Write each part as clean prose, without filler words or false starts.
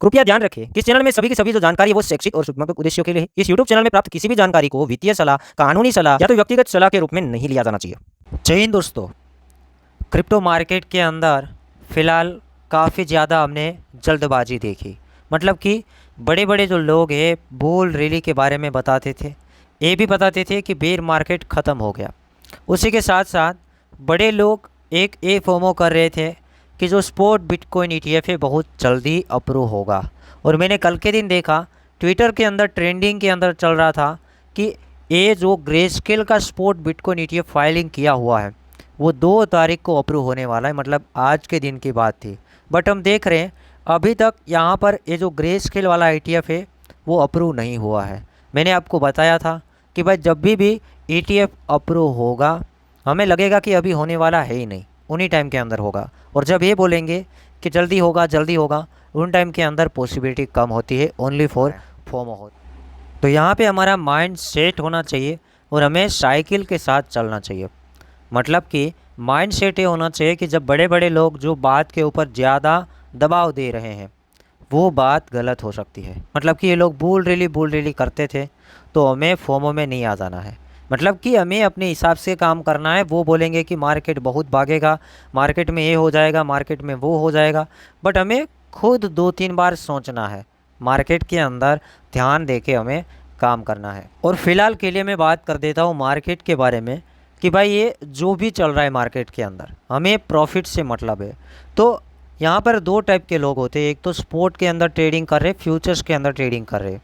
कृपया ध्यान रखें कि इस चैनल में सभी की सभी जो जानकारी है वो शैक्षिक और सूचनात्मक उद्देश्यों के लिए है। इस यूट्यूब चैनल में प्राप्त किसी भी जानकारी को वित्तीय सलाह, कानूनी सलाह या तो व्यक्तिगत सलाह के रूप में नहीं लिया जाना चाहिए। जय हिंद दोस्तों। क्रिप्टो मार्केट के अंदर फिलहाल काफ़ी ज़्यादा हमने जल्दबाजी देखी। मतलब कि बड़े बड़े जो लोग हैं बुल रैली के बारे में बताते थे, ये भी बताते थे कि बेर मार्केट ख़त्म हो गया। उसी के साथ साथ बड़े लोग एक ये फोमो कर रहे थे कि जो स्पॉट बिटकॉइन ETF है बहुत जल्दी अप्रूव होगा। और मैंने कल के दिन देखा ट्विटर के अंदर ट्रेंडिंग के अंदर चल रहा था कि ये जो ग्रेस्केल का स्पॉट बिटकॉइन ETF फाइलिंग किया हुआ है वो 2 तारीख को अप्रूव होने वाला है, मतलब आज के दिन की बात थी। बट हम देख रहे हैं अभी तक यहाँ पर ये जो ग्रेस्केल वाला ETF है वो अप्रूव नहीं हुआ है। मैंने आपको बताया था कि भाई जब भी ETF अप्रूव होगा हमें लगेगा कि अभी होने वाला है ही नहीं, उन्हीं टाइम के अंदर होगा। और जब ये बोलेंगे कि जल्दी होगा, उन टाइम के अंदर पॉसिबिलिटी कम होती है, ओनली फॉर फोमो हो। तो यहाँ पे हमारा माइंड सेट होना चाहिए और हमें साइकिल के साथ चलना चाहिए। मतलब कि माइंड सेट ये होना चाहिए कि जब बड़े बड़े लोग जो बात के ऊपर ज़्यादा दबाव दे रहे हैं वो बात गलत हो सकती है। मतलब कि ये लोग बुल रैली करते थे तो हमें फोमो में नहीं आ जाना है। मतलब कि हमें अपने हिसाब से काम करना है। वो बोलेंगे कि मार्केट बहुत भागेगा, मार्केट में ये हो जाएगा, मार्केट में वो हो जाएगा, बट हमें खुद 2-3 बार सोचना है, मार्केट के अंदर ध्यान दे के हमें काम करना है। और फिलहाल के लिए मैं बात कर देता हूँ मार्केट के बारे में कि भाई ये जो भी चल रहा है मार्केट के अंदर हमें प्रॉफिट से मतलब है। तो यहाँ पर 2 टाइप के लोग होते हैं, एक तो स्पोर्ट के अंदर ट्रेडिंग कर रहे, फ्यूचर्स के अंदर ट्रेडिंग कर रहे।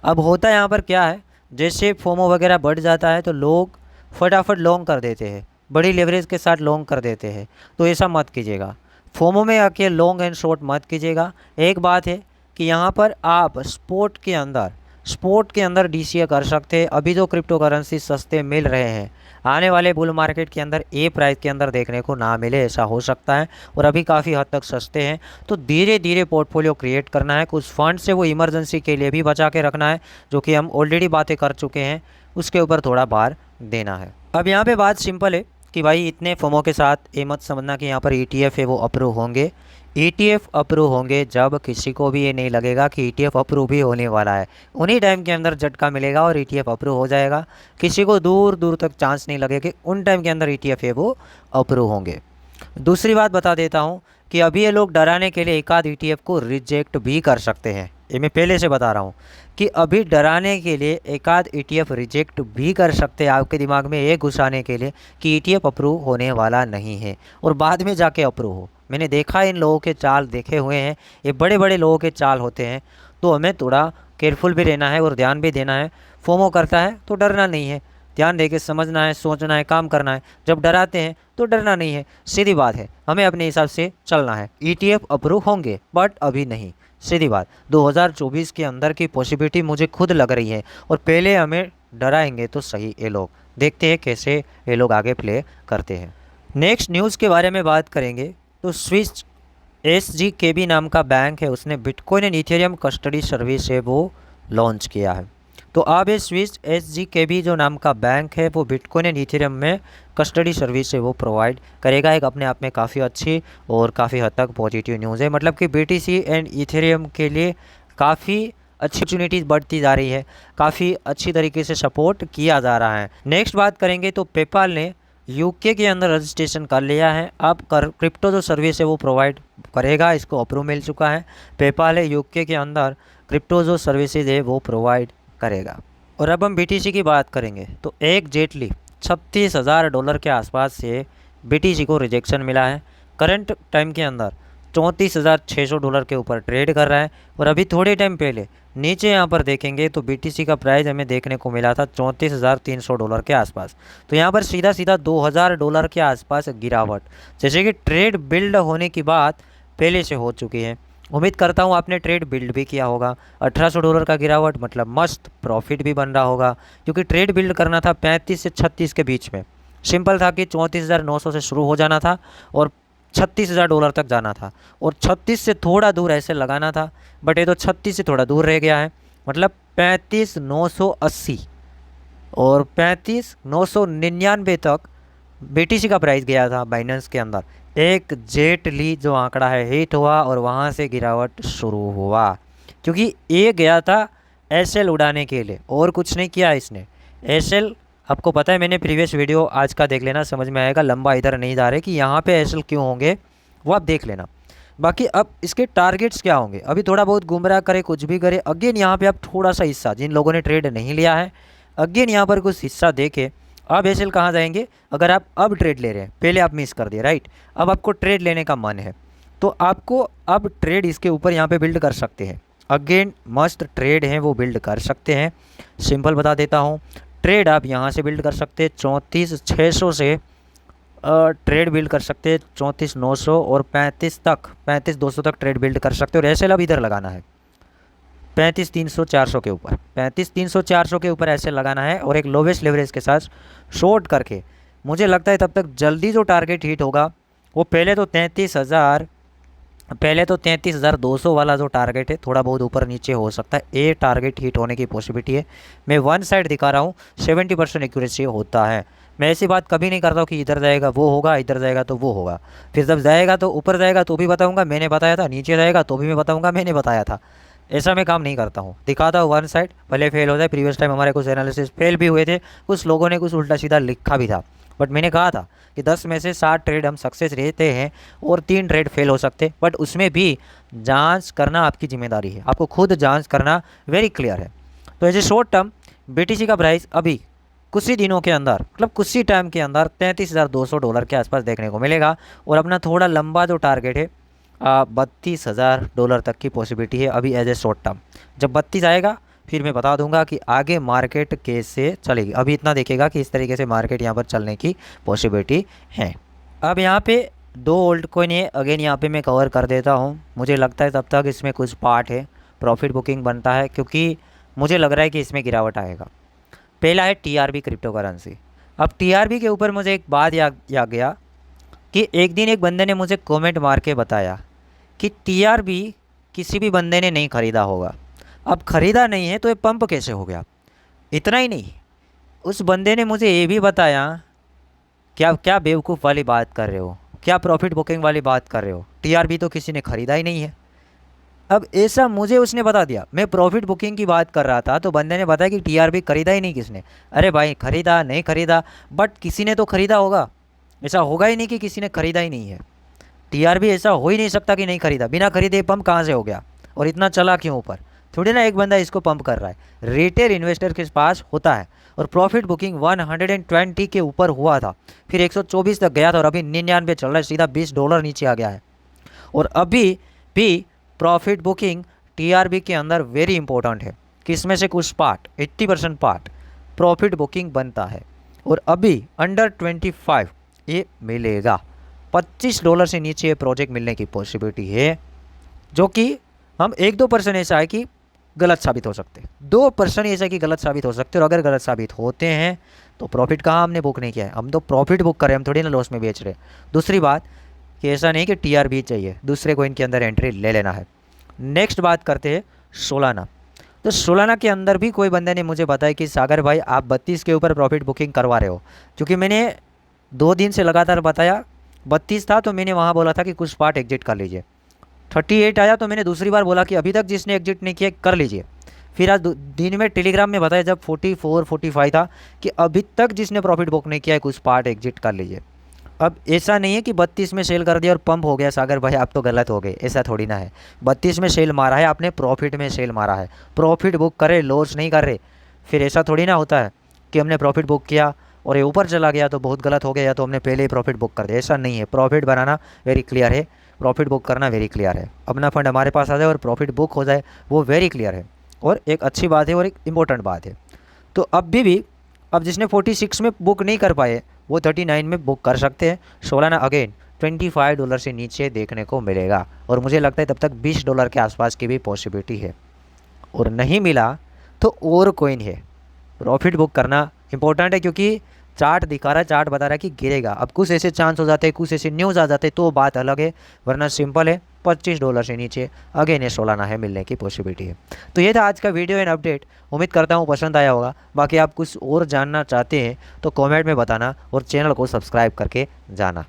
अब होता है यहाँ पर क्या है, जैसे फोमो वगैरह बढ़ जाता है तो लोग फटाफट लॉन्ग कर देते हैं, बड़ी लेवरेज के साथ लॉन्ग कर देते हैं। तो ऐसा मत कीजिएगा, फोमो में आके लॉन्ग एंड शॉर्ट मत कीजिएगा। एक बात है कि यहाँ पर आप स्पोर्ट के अंदर DCA कर सकते हैं। अभी जो क्रिप्टो करेंसी सस्ते मिल रहे हैं, आने वाले बुल मार्केट के अंदर ए प्राइस के अंदर देखने को ना मिले, ऐसा हो सकता है। और अभी काफ़ी हद तक सस्ते हैं, तो धीरे धीरे पोर्टफोलियो क्रिएट करना है। कुछ फंड से वो इमरजेंसी के लिए भी बचा के रखना है, जो कि हम ऑलरेडी बातें कर चुके हैं, उसके ऊपर थोड़ा भार देना है। अब यहाँ पे बात सिंपल है कि भाई इतने फर्मों के साथ ये मत समझना कि यहाँ पर ETF है वो अप्रूव होंगे। ETF अप्रूव होंगे जब किसी को भी ये नहीं लगेगा कि ETF अप्रूव भी होने वाला है, उन्हीं टाइम के अंदर झटका मिलेगा और ETF अप्रूव हो जाएगा। किसी को दूर दूर तक चांस नहीं लगेगा कि उन टाइम के अंदर ETF है वो अप्रूव होंगे। दूसरी बात बता देता हूँ कि अभी ये लोग डराने के लिए एक आध ETF को रिजेक्ट भी कर सकते हैं। ये मैं पहले से बता रहा हूँ कि अभी डराने के लिए एक आध ETF रिजेक्ट भी कर सकते हैं, आपके दिमाग में ये घुसाने के लिए कि ETF अप्रूव होने वाला नहीं है और बाद में जाके अप्रूव हो। मैंने देखा, इन लोगों के चाल देखे हुए हैं, ये बड़े बड़े लोगों के चाल होते हैं। तो हमें थोड़ा केयरफुल भी रहना है और ध्यान भी देना है। फोमो करता है तो डरना नहीं है, ध्यान दे के समझना है, सोचना है, काम करना है। जब डराते हैं तो डरना नहीं है, सीधी बात है, हमें अपने हिसाब से चलना है। ETF अप्रूव होंगे बट अभी नहीं, सीधी बात। 2024 के अंदर की पॉसिबिलिटी मुझे खुद लग रही है और पहले हमें डराएंगे तो सही ये लोग। देखते हैं कैसे ये लोग आगे प्ले करते हैं। नेक्स्ट न्यूज़ के बारे में बात करेंगे तो स्विस SGKB नाम का बैंक है, उसने bitcoin and Ethereum custody service है वो लॉन्च किया है। तो अब ये स्विस SGKB जो नाम का बैंक है वो बिटकॉइन एंड इथेरियम में कस्टडी सर्विस है वो प्रोवाइड करेगा। एक अपने आप में काफ़ी अच्छी और काफ़ी हद तक पॉजिटिव न्यूज़ है। मतलब कि BTC एंड इथेरियम के लिए काफ़ी अच्छी अपॉर्चुनिटीज़ बढ़ती जा रही है, काफ़ी अच्छी तरीके से सपोर्ट किया जा रहा है। नेक्स्ट बात करेंगे तो पेपाल ने UK के अंदर रजिस्ट्रेशन कर लिया है। अब क्रिप्टो जो सर्विस है वो प्रोवाइड करेगा, इसको अप्रूव मिल चुका है। पेपाल है UK के अंदर क्रिप्टो जो सर्विसेज है वो प्रोवाइड करेगा। और अब हम BTC की बात करेंगे तो एक जेटली $36,000 के आसपास से BTC को रिजेक्शन मिला है। करंट टाइम के अंदर $34,600 के ऊपर ट्रेड कर रहा है। और अभी थोड़े टाइम पहले नीचे यहाँ पर देखेंगे तो BTC का प्राइस हमें देखने को मिला था $34,300 के आसपास। तो यहाँ पर सीधा सीधा $2,000 के आसपास गिरावट, जैसे कि ट्रेड बिल्ड होने की बात पहले से हो चुकी है। उम्मीद करता हूँ आपने ट्रेड बिल्ड भी किया होगा। $1,800 का गिरावट मतलब मस्त प्रॉफिट भी बन रहा होगा, क्योंकि ट्रेड बिल्ड करना था 35 से 36 के बीच में। सिंपल था कि 34,900 से शुरू हो जाना था और $36,000 तक जाना था और 36 से थोड़ा दूर ऐसे लगाना था, बट ये तो 36 से थोड़ा दूर रह गया है। मतलब 35,980 और 35,999 तक BTC का प्राइस गया था बाइनेंस के अंदर एग्जैक्टली जो आंकड़ा है हिट हुआ और वहाँ से गिरावट शुरू हुआ, क्योंकि ये गया था एसएल उड़ाने के लिए और कुछ नहीं किया इसने। एसएल आपको पता है, मैंने प्रीवियस वीडियो आज का देख लेना, समझ में आएगा। लंबा इधर नहीं जा रहे कि यहाँ पे एसएल क्यों होंगे, वो आप देख लेना। बाकी अब इसके टारगेट्स क्या होंगे, अभी थोड़ा बहुत गुमराह करे, कुछ भी करे। अगेन यहाँ पे आप थोड़ा सा हिस्सा, जिन लोगों ने ट्रेड नहीं लिया है, अगेन यहाँ पर कुछ हिस्सा देके अब एसएल कहाँ जाएंगे। अगर आप अब ट्रेड ले रहे हैं, पहले आप मिस कर दिए, राइट, अब आपको ट्रेड लेने का मन है तो आपको अब ट्रेड इसके ऊपर यहाँ पे बिल्ड कर सकते हैं। अगेन मस्त ट्रेड हैं वो बिल्ड कर सकते हैं। सिंपल बता देता हूँ, ट्रेड आप यहाँ से बिल्ड कर सकते हैं 34,600 से ट्रेड बिल्ड कर सकते हैं 34,900 और 35,200 तक ट्रेड बिल्ड कर सकते हो। और एसएल अब इधर लगाना है 35,300 400 के ऊपर, 35,300 400 के ऊपर ऐसे लगाना है और एक लोवेस्ट लेवरेज के साथ शॉर्ट करके मुझे लगता है तब तक जल्दी जो टारगेट हिट होगा वो पहले तो 33,200 वाला जो टारगेट है, थोड़ा बहुत ऊपर नीचे हो सकता है, ये टारगेट हिट होने की पॉसिबिलिटी है। मैं वन साइड दिखा रहा हूँ, 70% एक्यूरेसी होता है। मैं ऐसी बात कभी नहीं करता हूँ कि इधर जाएगा वो होगा, इधर जाएगा तो वो होगा। फिर जब जाएगा तो ऊपर जाएगा तो भी बताऊँगा मैंने बताया था, नीचे जाएगा तो भी मैं बताऊँगा मैंने बताया था। ऐसा मैं काम नहीं करता हूँ, दिखाता हूँ वन साइड, भले फेल हो जाए। प्रीवियस टाइम हमारे कुछ एनालिसिस फेल भी हुए थे, कुछ लोगों ने कुछ उल्टा सीधा लिखा भी था, बट मैंने कहा था कि 10 में से 7 ट्रेड हम सक्सेस रहते हैं और 3 ट्रेड फेल हो सकते, बट उसमें भी जांच करना आपकी जिम्मेदारी है, आपको खुद जांच करना वेरी क्लियर है। तो as a short term BTC का प्राइस अभी कुछ ही दिनों के अंदर, मतलब कुछ ही टाइम के अंदर $33,200 के आसपास देखने को मिलेगा। और अपना थोड़ा लंबा जो टारगेट है $32,000 तक की पॉसिबिलिटी है अभी एज ए शॉर्ट टर्म। जब 32 आएगा फिर मैं बता दूंगा कि आगे मार्केट कैसे चलेगी। अभी इतना देखेगा कि इस तरीके से मार्केट यहाँ पर चलने की पॉसिबिलिटी है। अब यहाँ पे 2 ओल्ड कॉइन है, अगेन यहाँ पे मैं कवर कर देता हूँ। मुझे लगता है तब तक इसमें कुछ पार्ट है, प्रॉफिट बुकिंग बनता है, क्योंकि मुझे लग रहा है कि इसमें गिरावट आएगा। पहला है TRB क्रिप्टो करेंसी। अब TRB के ऊपर मुझे एक बात याद गया कि एक दिन एक बंदे ने मुझे कमेंट मार के बताया कि TRB किसी भी बंदे ने नहीं ख़रीदा होगा। अब ख़रीदा नहीं है तो ये पंप कैसे हो गया। इतना ही नहीं, उस बंदे ने मुझे ये भी बताया, क्या क्या बेवकूफ़ वाली बात कर रहे हो, क्या प्रॉफिट बुकिंग वाली बात कर रहे हो, TRB तो किसी ने ख़रीदा ही नहीं है। अब ऐसा मुझे उसने बता दिया, मैं प्रॉफिट बुकिंग की बात कर रहा था तो बंदे ने बताया कि TRB खरीदा ही नहीं किसने। अरे भाई खरीदा नहीं खरीदा, बट किसी ने तो ख़रीदा होगा, ऐसा होगा ही नहीं कि किसी ने ख़रीदा ही नहीं है। TRB ऐसा हो ही नहीं सकता कि नहीं खरीदा, बिना खरीदे पंप कहाँ से हो गया और इतना चला क्यों ऊपर। थोड़ी ना एक बंदा इसको पंप कर रहा है, रिटेल इन्वेस्टर के पास होता है। और प्रॉफिट बुकिंग 120 के ऊपर हुआ था, फिर 124 तक गया था और अभी 99 चल रहा है, सीधा $20 नीचे आ गया है। और अभी भी प्रॉफिट बुकिंग TRB के अंदर वेरी इंपॉर्टेंट है कि इसमें से कुछ पार्ट 80% पार्ट प्रॉफिट बुकिंग बनता है। और अभी अंडर 25 ये मिलेगा, $25 से नीचे ये प्रोजेक्ट मिलने की पॉसिबिलिटी है, जो कि हम 1-2% ऐसा है कि गलत साबित हो सकते, 2% ऐसा कि गलत साबित हो सकते। और अगर गलत साबित होते हैं तो प्रॉफिट कहाँ हमने बुक नहीं किया है, हम तो प्रॉफिट बुक कर रहे हैं, हम थोड़ी ना लॉस में बेच रहे हैं। दूसरी बात कि ऐसा नहीं कि TRB चाहिए, दूसरे को इनके अंदर एंट्री ले लेना है। नेक्स्ट बात करते हैं सोलाना। तो सोलाना के अंदर भी कोई बंदे ने मुझे बताया कि सागर भाई आप 32 के ऊपर प्रॉफिट बुकिंग करवा रहे हो, क्योंकि मैंने 2 दिन से लगातार बताया 32 था तो मैंने वहाँ बोला था कि कुछ पार्ट एग्जिट कर लीजिए। 38 आया तो मैंने दूसरी बार बोला कि अभी तक जिसने एग्जिट नहीं किया कर लीजिए। फिर आज दिन में टेलीग्राम में बताया जब 44-45 था कि अभी तक जिसने प्रॉफिट बुक नहीं किया है कुछ पार्ट एग्जिट कर लीजिए। अब ऐसा नहीं है कि 32 में सेल कर दिया और पंप हो गया सागर भाई आप तो गलत हो गए, ऐसा थोड़ी ना है। 32 में सेल मारा है आपने, प्रॉफिट में सेल मारा है, प्रॉफिट बुक करे, लॉस नहीं कर रहे। फिर ऐसा थोड़ी ना होता है कि हमने प्रॉफिट बुक किया और ये ऊपर चला गया तो बहुत गलत हो गया, या तो हमने पहले ही प्रॉफिट बुक कर दिया, ऐसा नहीं है। प्रॉफिट बनाना वेरी क्लियर है, प्रॉफिट बुक करना वेरी क्लियर है। अपना फंड हमारे पास आ जाए और प्रॉफिट बुक हो जाए वो वेरी क्लियर है और एक अच्छी बात है और एक इम्पोर्टेंट बात है। तो भी अब जिसने 46 में बुक नहीं कर पाए वो 39 में बुक कर सकते हैं। सोलाना अगेन $25 से नीचे देखने को मिलेगा और मुझे लगता है तब तक $20 के आसपास की भी पॉसिबिलिटी है। और नहीं मिला तो और कॉइन है, प्रॉफिट बुक करना इंपॉर्टेंट है, क्योंकि चार्ट दिखा रहा है, चार्ट बता रहा है कि गिरेगा। अब कुछ ऐसे चांस हो जाते हैं, कुछ ऐसे न्यूज़ आ जाते हैं तो बात अलग है, वरना सिंपल है, $25 से नीचे अगेन ये सोलाना है मिलने की पॉसिबिलिटी है। तो ये था आज का वीडियो एंड अपडेट, उम्मीद करता हूँ पसंद आया होगा। बाकी आप कुछ और जानना चाहते हैं तो कमेंट में बताना और चैनल को सब्सक्राइब करके जाना।